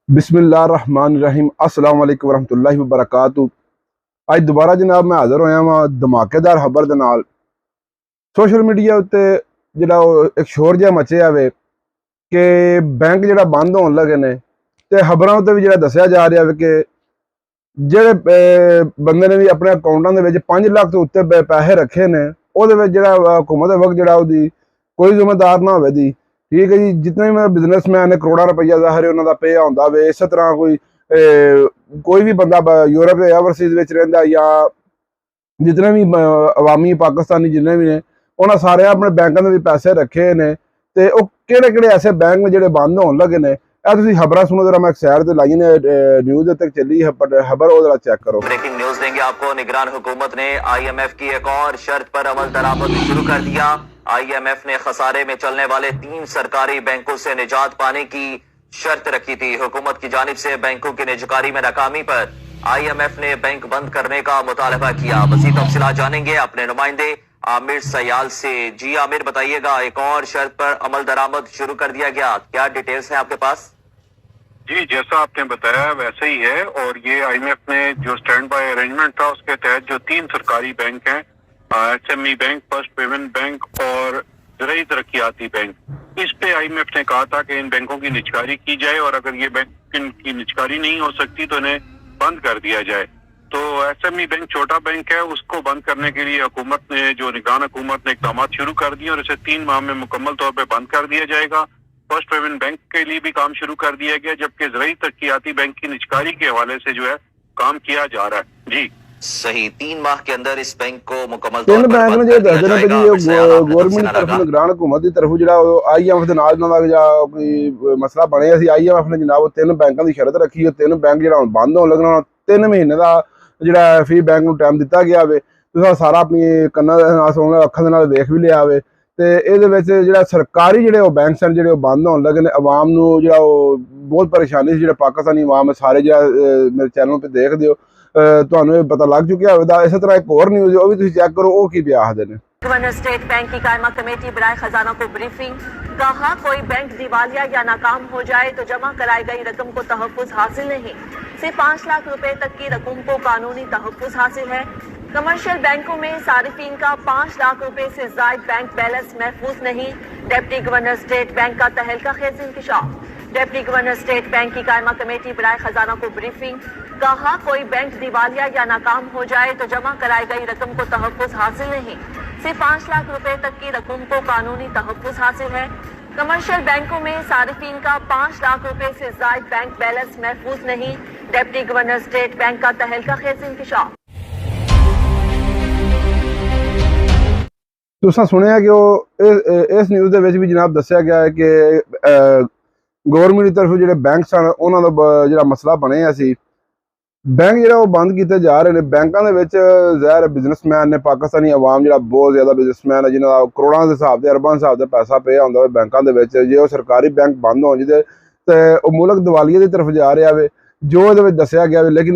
बिस्मिल्लाहिर्रहमानिर्रहीम अस्सलाम वालेकुम वरहमतुल्लाहि वबरकातुहू। ਅੱਜ ਦੁਬਾਰਾ ਜਨਾਬ ਮੈਂ ਹਾਜ਼ਰ ਹੋਇਆ ਵਾਂ ਧਮਾਕੇਦਾਰ ਖਬਰ ਦੇ ਨਾਲ। ਸੋਸ਼ਲ ਮੀਡੀਆ ਉੱਤੇ ਜਿਹੜਾ ਇੱਕ ਸ਼ੋਰ ਜਿਹਾ ਮਚਿਆ ਵੇ ਕਿ ਬੈਂਕ ਜਿਹੜਾ ਬੰਦ ਹੋਣ ਲੱਗੇ ਨੇ ਤੇ ਖਬਰਾਂ ਉੱਤੇ ਵੀ ਜਿਹੜਾ ਦੱਸਿਆ ਜਾ ਰਿਹਾ ਵੇ ਕਿ ਜਿਹੜੇ ਬੰਦੇ ਨੇ ਵੀ ਆਪਣੇ ਅਕਾਊਂਟਾਂ ਦੇ ਵਿੱਚ 5 ਲੱਖ ਤੋਂ ਉੱਤੇ ਪੈਸੇ ਰੱਖੇ ਨੇ ਉਹਦੇ ਵਿੱਚ ਜਿਹੜਾ ਹਕੂਮਤ ਵਕਤ ਜਿਹੜਾ ਉਹਦੀ ਕੋਈ ਜ਼ਿੰਮੇਦਾਰ ਨਾ ਹੋਵੇ ਦੀ। ठीक है जी, जितने भी मेरे बिजनेसमैन ने करोड़ा रुपया ज़ाहिर है उन्होंने पे होंदा वे। इस तरह कोई भी बंदा यूरोप या ओवरसीज विच रहिंदा या जितने भी अवामी पाकिस्तानी जिन्ने भी ने उन्होंने सारे अपने बैंकों में भी पैसे रखे ने ते ओ किहड़े ऐसे बैंक ने जिहड़े बंद होने लगे ने। तुसीं खबरां सुनो जरा, मैं एक सैर ते लाई ने न्यूज़ तक चली खबर वो जरा चेक करो। ब्रेकिंग न्यूज़ देंगे आपको। निगरान हुकूमत ने IMF की एक और शर्त पर अमल दरामद शुरू कर दिया। IMF ने खसारे में चलने वाले 3 सरकारी बैंकों से निजात पाने की शर्त रखी थी। हुकूमत की जानिब से बैंकों की निजकारी में नाकामी पर IMF ने बैंक बंद करने का मुतालबा किया। मज़ीद तफसीलात जानेंगे अपने नुमाइंदे आमिर सयाल से। जी आमिर, बताइएगा, एक और शर्त पर अमल दरामद शुरू कर दिया गया, क्या डिटेल्स है आपके पास? जी, जैसा आपने बताया वैसे ही है। और ये IMF ने जो स्टैंड बाय अरेंजमेंट था उसके तहत जो 3 सरकारी बैंक हैं, SME bank, first payment bank और ज़राई तरक्याती बैंक, इस पे IMF ने कहा था कि इन बैंकों की निजकारी की जाए और अगर ये बैंक इनकी निजकारी नहीं हो सकती तो इन्हें बंद कर दिया जाए। तो SME बैंक छोटा बैंक है, उसको बंद करने के लिए हुकूमत ने जो निगरान हुकूमत ने इक़दाम शुरू कर दिए और इसे 3 माह में मुकम्मल तौर पर बंद कर दिया जाएगा। फर्स्ट पेमेंट बैंक के लिए भी काम शुरू कर दिया गया, जबकि ज़राई तरक्याती बैंक की निजकारी के हवाले से जो है काम किया जा रहा है। जी सही, 3 माह के अंदर इस बैंक को मुकम्मल तीन बैंक ने जो दस दिन गवर्नमेंट की तरफ निगरान हुकूमत की तरफ जो IMF के नाल कोई मसला बने सी। IMF ने जनाब 3 बैंकों की शर्त रखी है। 3 बैंक जो बंद होने लगना 3 महीने का जो फी बैंक को टाइम दिता गया वे। तुसीं सारा अपनी कन्नां दे नाल सुन अखां दे नाल वेख भी लिया वे। ते इहदे विच जिहड़ा सरकारी जिहड़े बैंक सन जिहड़े बंद होने लगे ने, आवाम नूं जिहड़ा बहुत परेशानी सी। जिहड़ा पाकिस्तानी आवाम सारे जिहड़ा मेरे चैनल पर देख दिओ ਤੁਹਾਨੂੰ पता लग चुकिया होगा। इस तरह एक और न्यूज़ वो भी तुसीं चेक करो, वो की पिया आखदे ने। गवर्नर स्टेट बैंक की कायमा कमेटी बराए खजाना को ब्रीफिंग। कहा, कोई बैंक दिवालिया या नाकाम हो जाए तो जमा कराई गई रकम को तहफ़्फ़ुज़ हासिल नहीं। सिर्फ 5 लाख रुपए तक की रकम को कानूनी तहफ़्फ़ुज़ हासिल है। कमर्शियल बैंकों में सारिफीन का 5 लाख रुपए से ज़ायद बैंक बैलेंस महफूज नहीं। डिप्टी गवर्नर स्टेट बैंक का तहलका खेज इंकशाफ। डिप्टी गवर्नर स्टेट बैंक की कायमा कमेटी बराए खजाना को ब्रीफिंग। कहा, कोई बैंक दिवालिया या नाकाम हो जाए तो जमा कराई गई रकम को तहफ़्फ़ुज़ हासिल नहीं। सिर्फ 5 लाख रुपए तक की रकम को कानूनी तहफ़्फ़ुज़ हासिल है। कमर्शियल बैंकों में सारिफीन का 5 लाख रुपए से ज़ायद बैंक बैलेंस महफूज नहीं। डिप्टी गवर्नर स्टेट बैंक का तहलका खेज इंकशाफ। तुसां सुनिया कि इस न्यूज़ दे विच भी जनाब दस्सिया गया है कि गवर्नमेंट की तरफ जो बैंक सन उन्होंने जो मसला बनया सी, बैंक जो बंद किए जा रहे हैं। बैंकों के ज़ाहिर बिजनेसमैन ने, पाकिस्तानी आवाम जो बहुत ज़्यादा बिजनेसमैन है जिन्होंने करोड़ों के हिसाब से अरबों हिसाब से पैसा पे आता है बैंकों के, जो सरकारी बैंक बंद हो जाए तो मुल्क दिवालिये की तरफ जा रहा है जो ये दसिया गया। लेकिन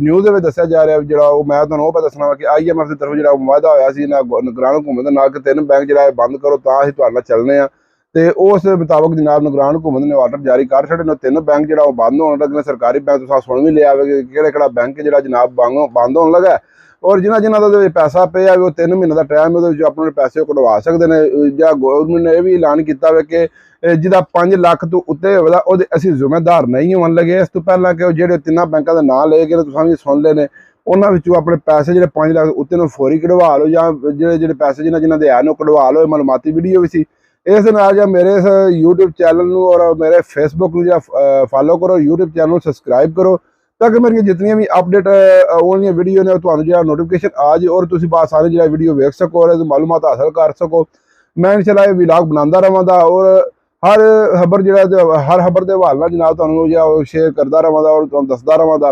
न्यूज़ में दसिया जा रहा है जो मैं तुम्हें वो दसना कि IMF की तरफ जो वायदा होया सी निगरान हुकूमत नाल कि 3 बैंक जो बंद करो तो असीं तुहाडे नाल चलने आ। तो उस मुताबिक जनाब निगरान हुकूमत ने ऑर्डर जारी कर छड़े ने। 3 बैंक जो बंद होने लगे सरकारी बैंक, तुसीं सुन भी लिया कि बैंक जो जनाब बंद होने लगा। और जिन्होंने का पैसा पे है वो 3 महीने का टाइम है अपने पैसे कढ़वा सकते हैं। या गवर्नमेंट ने यह भी ऐलान किया है कि जिदा 5 लाख तो उत्ते होगा वो असीं जिम्मेदार नहीं होने लगे। इस तो पहला कि जो 3 बैंकों के नाम ले गए तुसीं भी सुन ले उन्होंने अपने पैसे जो 5 लाख उत्ते फौरी कढ़वा लो या जो पैसे जिन्होंने दे है कढ़वा लो। मालूमाती वीडियो भी सी। इस नाल या मेरे इस यूट्यूब चैनल और मेरे फेसबुक फॉलो करो, यूट्यूब चैनल सब्सक्राइब करो ताकि मेरी जितनी भी अपडेट आने वीडियो ने तो नोटिफिकेशन आ जाए और तुम आसानी जो वीडियो वेख सको और मालूमात हासिल कर सको। मैं इंशाल्लाह व्लॉग बनाता रहांगा और हर खबर जो हर खबर के हवाले जनाब तुहानूं शेयर करता रहांगा और तुहानूं दसदा रहांगा।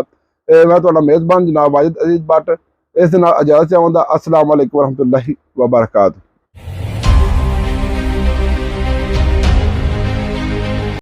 मैं तुहाडा मेज़बान जनाब वाजिद अजीज भट्ट इस नाल इजाज़त चाहांगा। अस्सलाम वालेकुम वरहमतुल्लाहि वबरकातुहू।